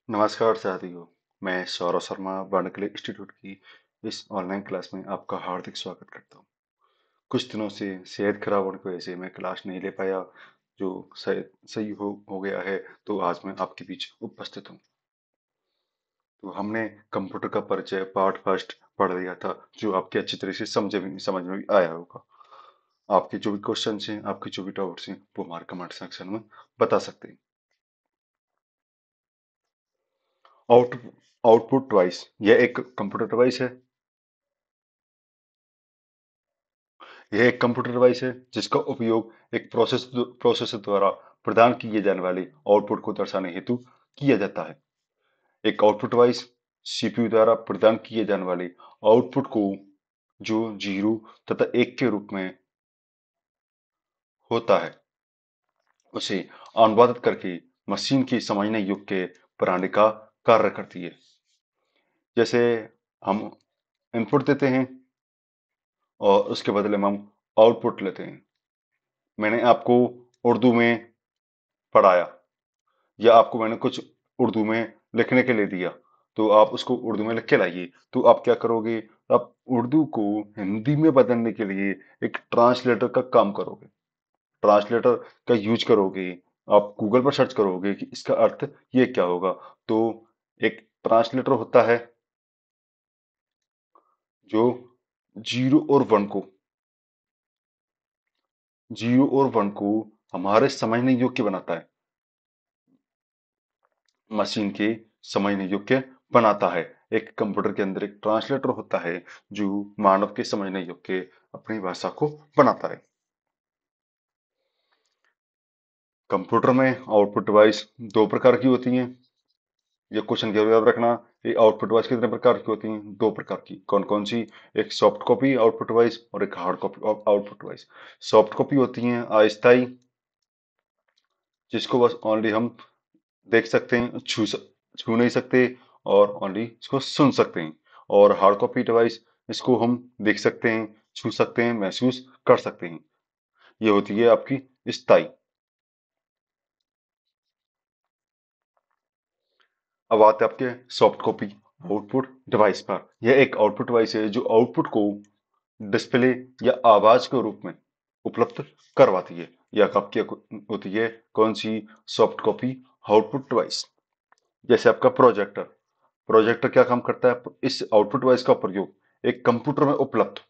नमस्कार साथियों। मैं सौरभ शर्मा वानकले इंस्टीट्यूट की इस ऑनलाइन क्लास में आपका हार्दिक स्वागत करता हूँ। कुछ दिनों से सेहत खराब होने की वजह से मैं क्लास नहीं ले पाया, जो सही हो गया है। तो आज मैं आपके बीच उपस्थित हूँ। तो हमने कंप्यूटर का परिचय पार्ट फर्स्ट पढ़ लिया था, जो आपके अच्छी तरह से समझ में भी आया होगा। आपके जो भी क्वेश्चन हैं, आपके जो भी डाउट्स हैं, वो हमारे कमेंट सेक्शन में बता सकते हैं। आउट आउटपुट डिवाइस, यह एक कंप्यूटर डिवाइस है। यह एक कंप्यूटर डिवाइस है जिसका उपयोग एक प्रोसेसर द्वारा प्रदान किए जाने वाले आउटपुट को दर्शाने हेतु किया जाता है। एक आउटपुट डिवाइस सीपीयू द्वारा प्रदान किए जाने वाले आउटपुट को, जो 0 तथा 1 के रूप में होता है, उसे अनुवादित करके मशीन की समझने योग्य प्रणाली का कार्य करती है। जैसे हम इनपुट देते हैं और उसके बदले में हम आउटपुट लेते हैं। मैंने आपको उर्दू में पढ़ाया, या आपको मैंने कुछ उर्दू में लिखने के लिए दिया, तो आप उसको उर्दू में लिख के लाइए। तो आप क्या करोगे? आप उर्दू को हिंदी में बदलने के लिए एक ट्रांसलेटर का काम करोगे, ट्रांसलेटर का यूज करोगे। आप गूगल पर सर्च करोगे कि इसका अर्थ ये क्या होगा। तो एक ट्रांसलेटर होता है जो जीरो और वन को हमारे समझने योग्य बनाता है, मशीन के समझने योग्य बनाता है। एक कंप्यूटर के अंदर एक ट्रांसलेटर होता है जो मानव के समझने योग्य अपनी भाषा को बनाता है। कंप्यूटर में आउटपुट डिवाइस दो प्रकार की होती हैं। ये क्वेश्चन जरूर याद रखना। ये आउटपुट डिवाइस कितने प्रकार की होती हैं? दो प्रकार की। कौन कौन सी? एक सॉफ्ट कॉपी आउटपुट डिवाइस और एक hard copy output device. Soft copy होती हैं अस्थायी, जिसको बस ओनली हम देख सकते हैं, छू नहीं सकते, और ओनली इसको सुन सकते हैं। और हार्ड कॉपी डिवाइस, इसको हम देख सकते हैं, छू सकते हैं, महसूस कर सकते हैं। ये होती है आपकी स्थाई। अब आते हैं आपके सॉफ्ट कॉपी आउटपुट डिवाइस पर। यह एक आउटपुट डिवाइस है जो आउटपुट को डिस्प्ले या आवाज के रूप में उपलब्ध करवाती है। यह आपकी होती है कौन सी? Soft copy output device. जैसे आपका प्रोजेक्टर। प्रोजेक्टर क्या काम करता है? इस आउटपुट डिवाइस का प्रयोग एक कंप्यूटर में उपलब्ध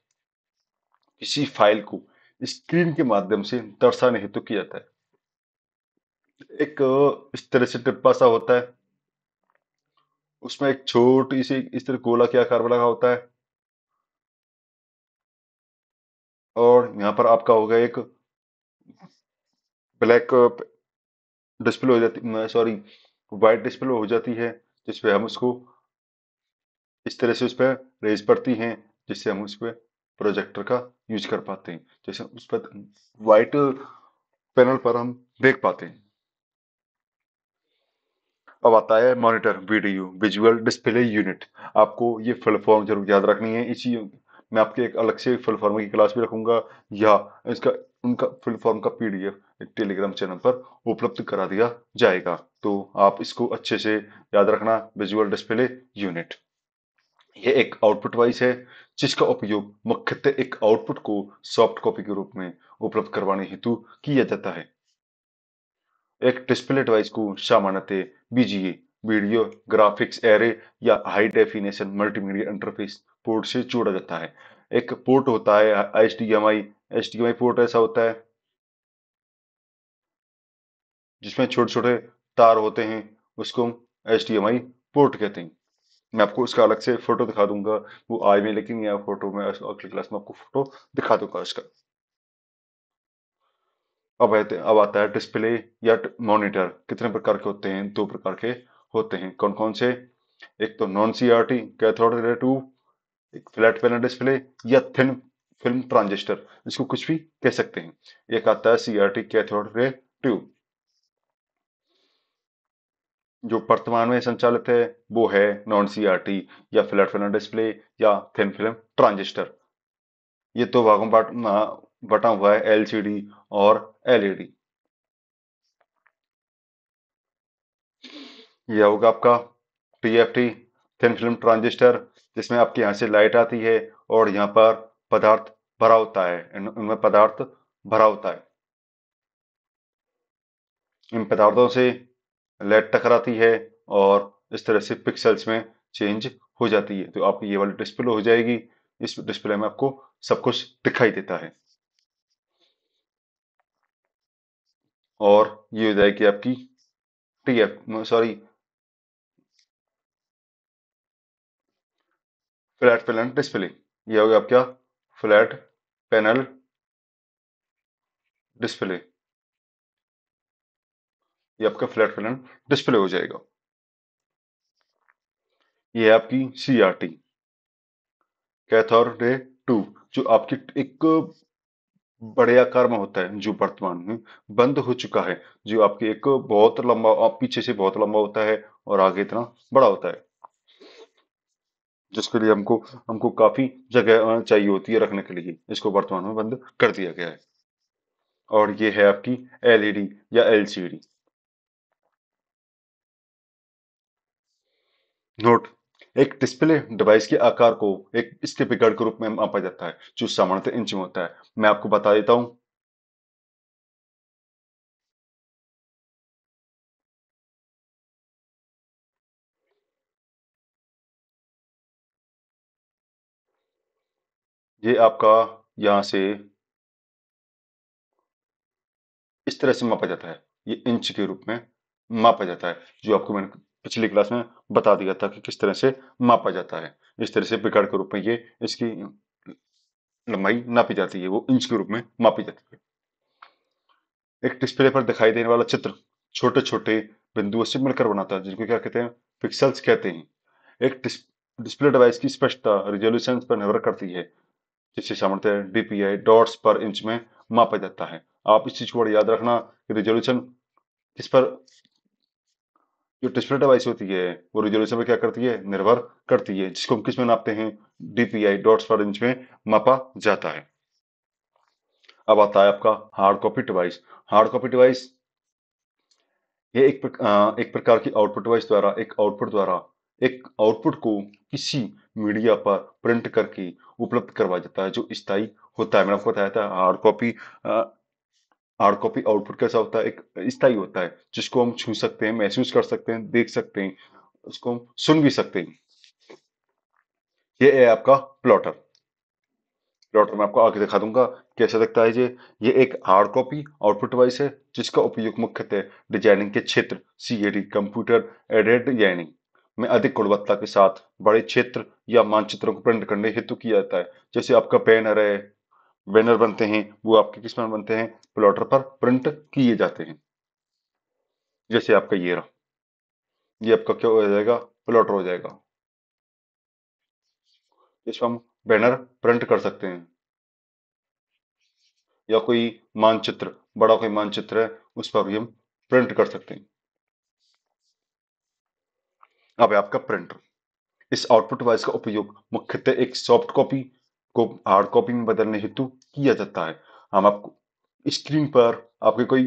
किसी फाइल को स्क्रीन के माध्यम से दर्शाने हेतु किया जाता है। एक इस तरह से डिब्बा सा होता है, उसमें एक छोटी सी इस तरह गोला के आकार में लगा होता है, और यहाँ पर आपका होगा एक ब्लैक डिस्प्ले हो जाती, सॉरी, व्हाइट डिस्प्ले हो जाती है, जिसपे हम उसको इस तरह से उस पर रेज पड़ती हैं, जिससे हम उस पर प्रोजेक्टर का यूज कर पाते हैं। जैसे उस पर व्हाइट पैनल पर हम देख पाते हैं। अब आता है monitor, video visual display unit. आपको ये फुल फॉर्म जरूर याद रखनी है। इसी मैं आपके एक अलग से फुल फॉर्म की क्लास भी रखूंगा, या इसका उनका फुल फॉर्म का पीडीएफ एक टेलीग्राम चैनल पर उपलब्ध करा दिया जाएगा। तो आप इसको अच्छे से याद रखना। विजुअल डिस्प्ले यूनिट, ये एक आउटपुट डिवाइस है जिसका उपयोग मुख्यतः एक आउटपुट को सॉफ्ट कॉपी के रूप में उपलब्ध करवाने हेतु किया जाता है। एक डिस्प्ले डिवाइस को सामान्यतः बीजीए, वीडियो ग्राफिक्स एरे, या high definition multimedia interface port से जोड़ा जाता है। एक पोर्ट होता है एचडीएमआई पोर्ट ऐसा होता है जिसमें छोटे छोटे तार होते हैं, उसको हम एचडीएमआई पोर्ट कहते हैं। मैं आपको उसका अलग से फोटो दिखा दूंगा, वो आज में, लेकिन यह फोटो में अगली क्लास में आपको फोटो दिखा दूंगा उसका। अब आता है डिस्प्ले या मॉनिटर। कितने प्रकार के होते हैं? दो प्रकार के होते हैं। कौन कौन से? एक तो non CRT cathode ray tube, एक फ्लैट पैनल डिस्प्ले, या थिन फिल्म ट्रांजिस्टर, इसको कुछ भी कह सकते हैं। एक आता है सीआरटी कैथोड रे ट्यूब। जो वर्तमान में संचालित है वो है नॉन सीआरटी, या फ्लैट पैनल डिस्प्ले, या थिन फिल्म ट्रांजिस्टर। ये दो भागों में बटा हुआ है, एलसीडी और एलईडी। यह होगा आपका टीएफटी, थिन फिल्म ट्रांजिस्टर, जिसमें आपके यहाँ से लाइट आती है और यहाँ पर पदार्थ भरा होता है, इनमें पदार्थ भरा होता है। इन पदार्थों से लाइट टकराती है और इस तरह से पिक्सल्स में चेंज हो जाती है। तो आपकी ये वाली डिस्प्ले हो जाएगी। इस डिस्प्ले में आपको सब कुछ दिखाई देता है और ये हो जाएगी आपकी TF sorry flat panel display. ये हो गया आपका फ्लैट पैनल डिस्प्ले। ये आपका फ्लैट पैनल डिस्प्ले हो जाएगा। ये है आपकी सीआरटी, कैथोड रे टू, जो आपकी एक बड़े आकार में होता है, जो वर्तमान में बंद हो चुका है, जो आपके एक बहुत लंबा, आप पीछे से बहुत लंबा होता है और आगे इतना बड़ा होता है, जिसके लिए हमको हमको काफी जगह चाहिए होती है रखने के लिए। इसको वर्तमान में बंद कर दिया गया है। और ये है आपकी एलईडी या एलसीडी। नोट, एक डिस्प्ले डिवाइस के आकार को एक इसके पिक्सel के रूप में मापा जाता है, जो सामान्यतः इंच में होता है। मैं आपको बता देता हूँ। ये आपका यहाँ से इस तरह से मापा जाता है। ये इंच के रूप में मापा जाता है, जो आपको मैंने पिछली क्लास में बता दिया था कि किस तरह से मापा जाता है। इस तरह से पिकार्ड के रूप में ये इसकी लंबाई नापी जाती है, वो इंच के रूप में मापी जाती है। एक डिस्प्ले पर दिखाई देने वाला चित्र छोटे छोटे बिंदुओं से मिलकर बनाता है, जिनको क्या कहते हैं, पिक्सल्स कहते हैं। एक डिस्प्ले डिवाइस की स्पष्टता रिजोल्यूशन पर निर्भर करती है, जिसे सामान्यतः डीपीआई डॉट्स पर इंच में मापा जाता है। आप इस चीज को बड़ा याद रखना कि रिजोल्यूशन किस पर, जो डिस्प्ले डिवाइस होती है वो रिजोल्यूशन पे क्या करती है, निर्भर करती है, जिसको हम किस में नापते हैं, डीपीआई डॉट्स पर इंच में मापा जाता है। अब आता है आपका hard copy device. Hard copy device ये एक प्रकार की आउटपुट द्वारा एक आउटपुट को किसी मीडिया पर प्रिंट करके उपलब्ध करवाया जाता है, जो स्थायी होता है। मैंने आपको बताया था हार्ड कॉपी आउटपुट कैसा होता है, एक स्थायी होता है, जिसको हम छू सकते हैं, महसूस कर सकते हैं, देख सकते हैं, उसको हम सुन भी सकते हैं। ये है आपका प्लॉटर। प्लॉटर मैं आपको आगे दिखा दूंगा कैसे दिखता है ये एक हार्ड कॉपी आउटपुट डिवाइस है, जिसका उपयोग मुख्यतः डिजाइनिंग के क्षेत्र सीएडी कंप्यूटर एडेड डिजाइनिंग में अधिक गुणवत्ता के साथ बड़े क्षेत्र या मानचित्रों को प्रिंट करने हेतु किया जाता है। जैसे आपका बैनर है, बैनर बनते हैं, वो आपके किस पर बनते हैं, प्लॉटर पर प्रिंट किए जाते हैं। जैसे आपका ये रहा, ये आपका क्या हो जाएगा, प्लॉटर हो जाएगा। इसको हम बैनर प्रिंट कर सकते हैं, या कोई मानचित्र, बड़ा कोई मानचित्र है, उस पर भी हम प्रिंट कर सकते हैं। अब है आपका प्रिंटर। इस आउटपुट डिवाइस का उपयोग मुख्यतः एक सॉफ्ट कॉपी को हार्ड कॉपी में बदलने हेतु किया जाता है। हम आपको स्क्रीन पर आपके कोई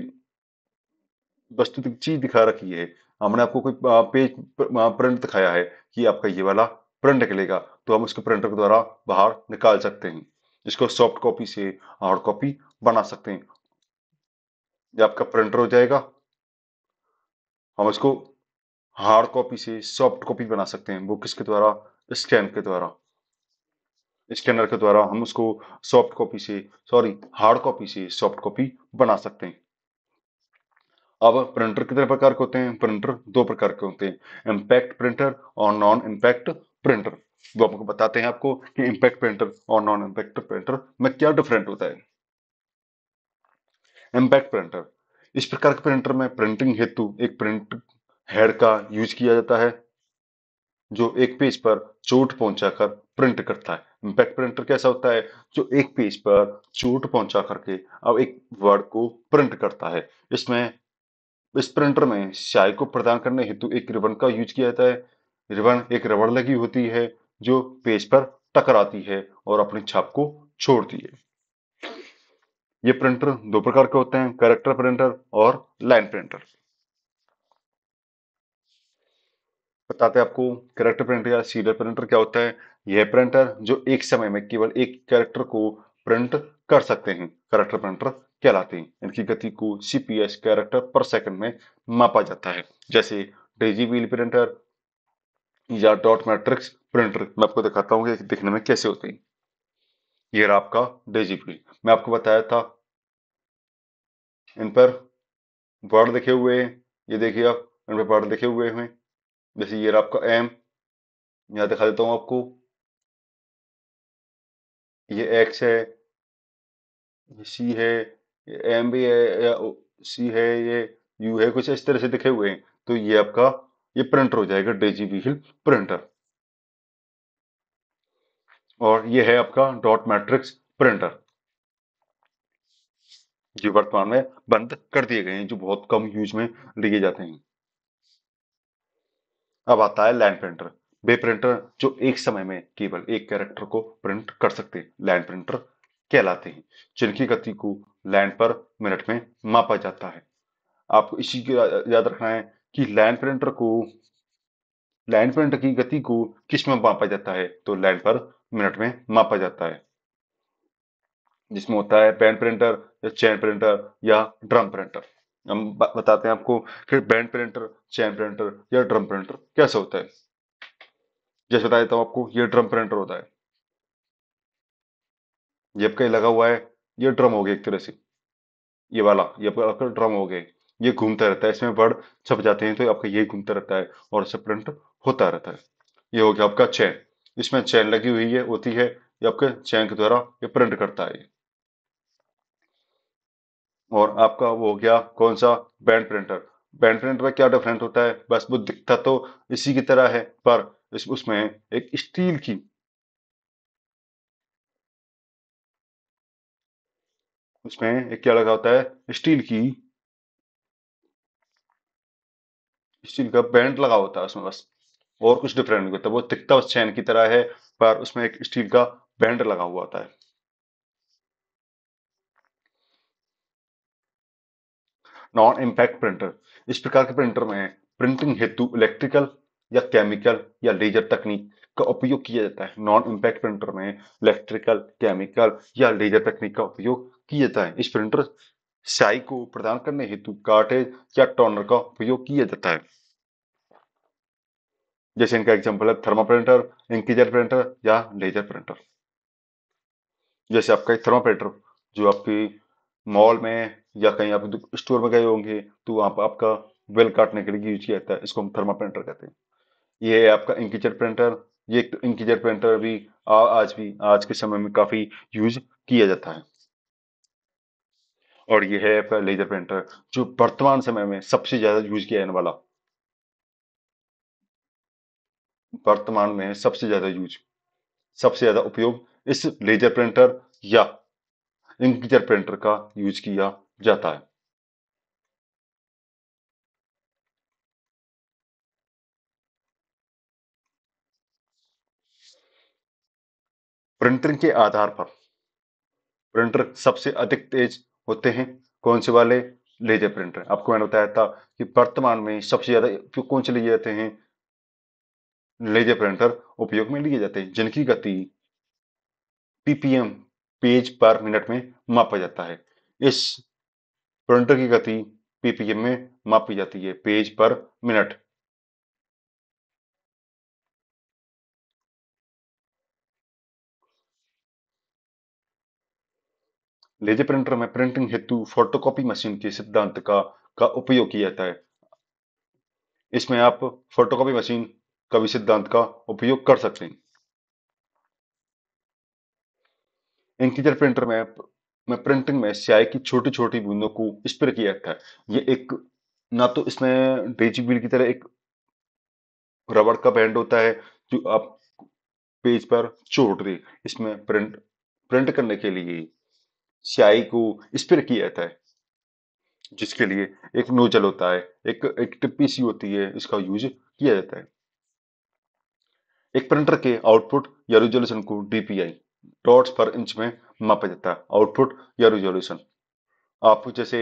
वस्तु चीज दिखा रखी है, हमने आपको कोई पेज प्रिंट दिखाया है कि आपका ये वाला प्रिंट निकलेगा, तो हम उसको प्रिंटर के द्वारा बाहर निकाल सकते हैं। इसको सॉफ्ट कॉपी से हार्ड कॉपी बना सकते हैं। ये आपका प्रिंटर हो जाएगा। हम इसको हार्ड कॉपी से सॉफ्ट कॉपी बना सकते हैं, वो किसके द्वारा, स्कैन के द्वारा। स्कैनर के द्वारा हम उसको सॉफ्ट कॉपी से, सॉरी हार्ड कॉपी से सॉफ्ट कॉपी बना सकते हैं। अब प्रिंटर कितने प्रकार के होते हैं, प्रिंटर दो प्रकार के होते हैं, इम्पैक्ट प्रिंटर और नॉन इम्पैक्ट प्रिंटर। वो आपको बताते हैं आपको कि इम्पैक्ट प्रिंटर और नॉन इम्पैक्ट प्रिंटर में क्या डिफरेंट होता है। इम्पैक्ट प्रिंटर, इस प्रकार के प्रिंटर में प्रिंटिंग हेतु एक प्रिंट हेड का यूज किया जाता है, जो एक पेज पर चोट पहुंचाकर प्रिंट करता है। इम्पैक्ट प्रिंटर कैसा होता है, जो एक पेज पर चोट पहुंचा करके अब एक वर्ड को प्रिंट करता है। इसमें इस प्रिंटर में स्याही को प्रदान करने हेतु एक रिबन का यूज किया जाता है। रिबन एक रबड़ लगी होती है, जो पेज पर टकराती है और अपनी छाप को छोड़ती है। ये प्रिंटर दो प्रकार के होते हैं, कैरेक्टर प्रिंटर और लाइन प्रिंटर। बताते हैं आपको कैरेक्टर प्रिंटर या सीरियल प्रिंटर क्या होता है। यह प्रिंटर जो एक समय में केवल एक कैरेक्टर को प्रिंट कर सकते हैं कैरेक्टर प्रिंटर कहलाते हैं। इनकी गति को सीपीएस कैरेक्टर पर सेकंड में मापा जाता है। जैसे डेजी व्हील प्रिंटर या डॉट मैट्रिक्स प्रिंटर। मैं आपको दिखाता हूँ कि दिखने में कैसे होते हैं। ये रहा आपका डेजी व्हील। मैं आपको बताया था इन पर वर्ड लिखे हुए हैं। ये देखिए आप, इन पर वर्ड लिखे हुए हैं। जैसे ये रहा आपका एम, यहाँ दिखा देता हूँ आपको। ये एक्स है, ये सी है, ये एम भी है, या सी है, ये यू है, कुछ इस तरह से दिखे हुए हैं। तो ये आपका ये प्रिंटर हो जाएगा डेजी व्हील प्रिंटर। और ये है आपका डॉट मैट्रिक्स प्रिंटर, जो वर्तमान में बंद कर दिए गए हैं, जो बहुत कम यूज में लिए जाते हैं। अब आता है लैंड प्रिंटर। वे प्रिंटर जो एक समय में केवल एक कैरेक्टर को प्रिंट कर सकते हैं लैंड प्रिंटर कहलाते हैं, जिनकी गति को लैंड पर मिनट में मापा जाता है। आपको इसी को याद रखना है कि लैंड प्रिंटर की गति को किस में मापा जाता है, तो लैंड पर मिनट में मापा जाता है। जिसमें होता है बैंड प्रिंटर या चैन प्रिंटर या ड्रम प्रिंटर। हम बताते हैं आपको कि बैंड प्रिंटर, चैन प्रिंटर या ड्रम प्रिंटर कैसे होता है। जैसे बता देता हूँ आपको, ये ड्रम प्रिंटर होता है। ये आपका लगा हुआ है, ये ड्रम हो गया एक तरह से। ये वाला ये आपका ड्रम हो गया। ये घूमता रहता है, इसमें वर्ड छप जाते हैं तो आपका ये घूमता रहता है और इससे प्रिंट होता रहता है। ये हो गया आपका चैन। इसमें चैन लगी हुई है होती है, ये आपके चैन के द्वारा ये प्रिंट करता है। और आपका वो हो गया कौन सा, बैंड प्रिंटर। बैंड प्रिंटर में क्या डिफरेंट होता है, बस वो दिखता तो इसी की तरह है, पर उसमें एक स्टील की, उसमें एक क्या लगा होता है, स्टील का बैंड लगा होता है उसमें बस। और कुछ डिफरेंट नहीं होता, वो दिखता उस चैन की तरह है, पर उसमें एक स्टील का बैंड लगा हुआ होता है। Non impact printer. इस प्रकार के प्रिंटर में प्रिंटिंग हेतु इलेक्ट्रिकल या केमिकल या लेजर तकनीक का उपयोग किया जाता है। नॉन इम्पैक्ट प्रिंटर में इलेक्ट्रिकल, केमिकल या लेजर तकनीक का उपयोग किया जाता है। इस प्रिंटर स्याही को प्रदान करने हेतु कार्टेज या टोनर का उपयोग किया जाता है। जैसे इनका एग्जांपल है थर्मा प्रिंटर, इंकजेट प्रिंटर या लेजर प्रिंटर। जैसे आपका थर्मा प्रिंटर, जो आपकी मॉल में या कहीं आप स्टोर में गए होंगे, तो वहां पर आपका बिल काटने के लिए यूज किया जाता है, इसको हम थर्मा प्रिंटर कहते हैं। ये है आपका इंकजेट प्रिंटर। ये इंकजेट प्रिंटर भी आज के समय में काफी यूज किया जाता है। और ये है आपका लेजर प्रिंटर, जो वर्तमान समय में सबसे ज्यादा यूज किया जाने वाला, वर्तमान में सबसे ज्यादा उपयोग इस लेजर प्रिंटर या इंकजेट प्रिंटर का यूज किया जाता है। प्रिंटिंग के आधार पर प्रिंटर सबसे अधिक तेज होते हैं कौन से वाले, लेजर प्रिंटर। आपको मैंने बताया था कि वर्तमान में सबसे ज्यादा उपयोग कौन से लिए जाते हैं, लेजर प्रिंटर उपयोग में लिए जाते हैं, जिनकी गति पीपीएम, पेज पर मिनट में मापा जाता है। इस प्रिंटर की गति पीपीएम में मापी जाती है, पेज पर मिनट। लेजर प्रिंटर में प्रिंटिंग हेतु फोटोकॉपी मशीन के सिद्धांत का उपयोग किया जाता है। इसमें आप फोटोकॉपी मशीन का भी सिद्धांत का उपयोग कर सकते हैं। इंकजेट प्रिंटर में प्रिंटिंग में स्याही की छोटी छोटी बूंदों को स्प्रे किया जाता है। ये एक, ना तो इसमें डेजी व्हील की तरह एक रबड़ का बैंड होता है जो आप पेज पर छोड़ दे। इसमें प्रिंट प्रिंट करने के लिए स्याही को स्प्रे किया जाता है, जिसके लिए एक नोजल होता है, एक टिप्पी सी होती है, इसका यूज किया जाता है। एक प्रिंटर के आउटपुट या रिजोल्यूशन को डीपीआई, डॉट्स पर इंच में मापा जाता है। आउटपुट या रिजोल्यूशन, आप जैसे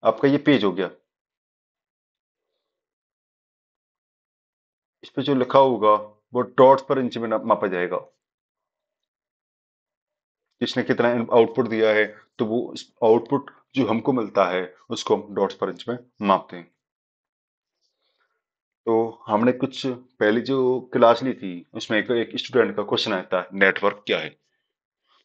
आपका ये पेज हो गया, इस पे जो लिखा होगा वो डॉट्स पर इंच में मापा जाएगा। किसने कितना आउटपुट दिया है, तो वो आउटपुट जो हमको मिलता है उसको हम डॉट्स पर इंच में मापते हैं। तो हमने कुछ पहली जो क्लास ली थी उसमें एक स्टूडेंट का क्वेश्चन आया था, नेटवर्क क्या है।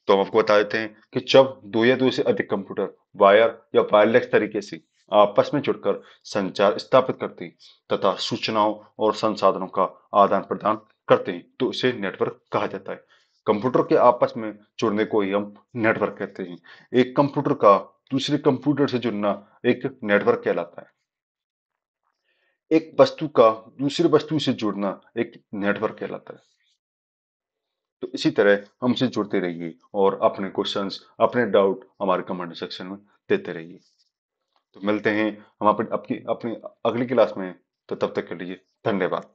तो हम आपको बता देते हैं कि जब दो या दो से अधिक कंप्यूटर वायर या वायरलेस तरीके से आपस में जुड़कर संचार स्थापित करते हैं तथा सूचनाओं और संसाधनों का आदान प्रदान करते हैं तो इसे नेटवर्क कहा जाता है। कंप्यूटर के आपस में जुड़ने को ही हम नेटवर्क कहते हैं। एक कंप्यूटर का दूसरे कंप्यूटर से जुड़ना एक नेटवर्क कहलाता है। एक वस्तु का दूसरी वस्तु से जुड़ना एक नेटवर्क कहलाता है। तो इसी तरह हमसे जुड़ते रहिए और अपने क्वेश्चंस, अपने डाउट हमारे कमेंट सेक्शन में देते रहिए। तो मिलते हैं हम अपनी अपनी अपनी अगली क्लास में। तो तब तक के लिए धन्यवाद।